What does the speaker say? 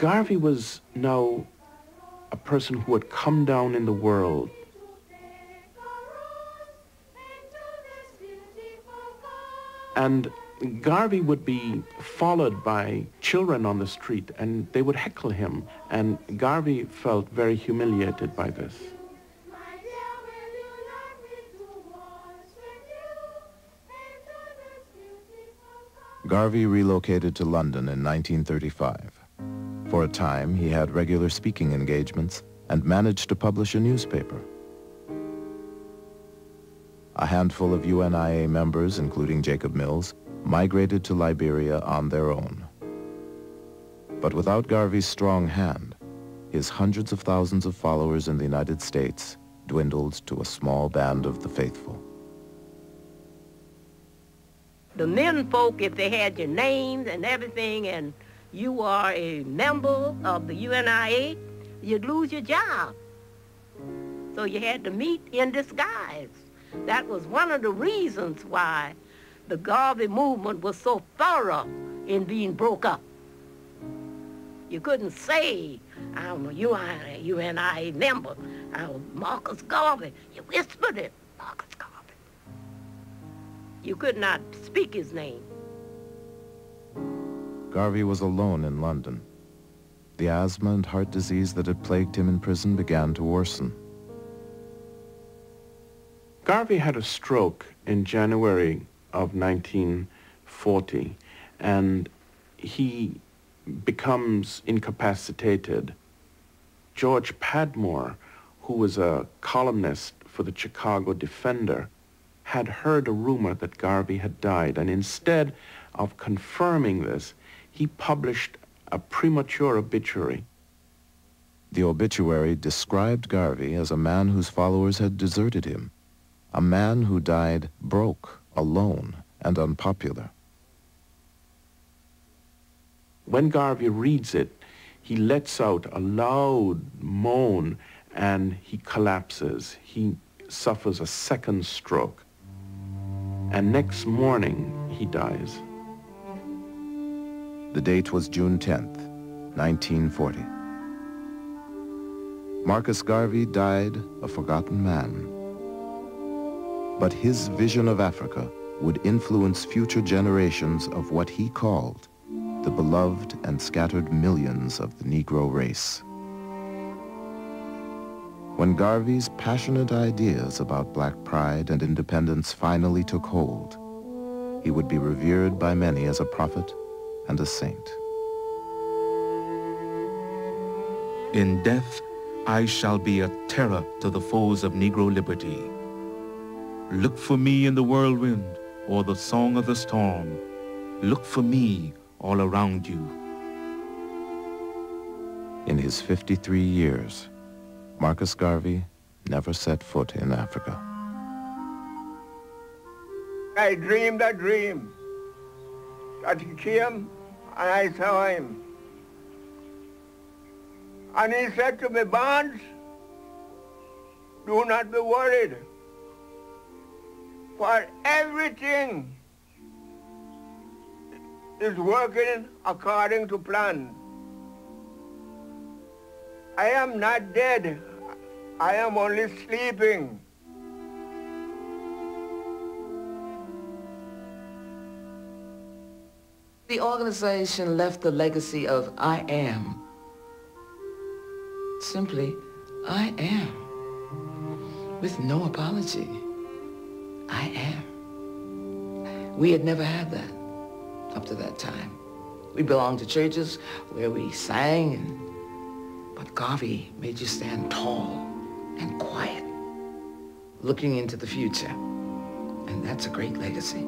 Garvey was now a person who had come down in the world. And Garvey would be followed by children on the street, and they would heckle him, and Garvey felt very humiliated by this. Garvey relocated to London in 1935. For a time, he had regular speaking engagements and managed to publish a newspaper. A handful of UNIA members, including Jacob Mills, migrated to Liberia on their own. But without Garvey's strong hand, his hundreds of thousands of followers in the United States dwindled to a small band of the faithful. The men folk, if they had your names and everything, and you are a member of the UNIA, you'd lose your job. So you had to meet in disguise. That was one of the reasons why the Garvey movement was so thorough in being broke up. You couldn't say, I'm a UNIA member, I'm Marcus Garvey. You whispered it, Marcus Garvey. You could not speak his name. Garvey was alone in London. The asthma and heart disease that had plagued him in prison began to worsen. Garvey had a stroke in January of 1940, and he becomes incapacitated. George Padmore, who was a columnist for the Chicago Defender, had heard a rumor that Garvey had died, and instead of confirming this, he published a premature obituary. The obituary described Garvey as a man whose followers had deserted him, a man who died broke, alone, and unpopular. When Garvey reads it, he lets out a loud moan and he collapses. He suffers a second stroke. And next morning, he dies. The date was June 10th, 1940. Marcus Garvey died a forgotten man. But his vision of Africa would influence future generations of what he called the beloved and scattered millions of the Negro race. When Garvey's passionate ideas about black pride and independence finally took hold, he would be revered by many as a prophet and a saint. In death, I shall be a terror to the foes of Negro liberty. Look for me in the whirlwind or the song of the storm. Look for me all around you. In his 53 years, Marcus Garvey never set foot in Africa. I dreamed a dream that he came and I saw him. And he said to me, Barnes, do not be worried, for everything is working according to plan. I am not dead. I am only sleeping. The organization left the legacy of I am. Simply, I am. With no apology. I am. We had never had that up to that time. We belonged to churches where we sang, but Garvey made you stand tall and quiet, looking into the future. And that's a great legacy.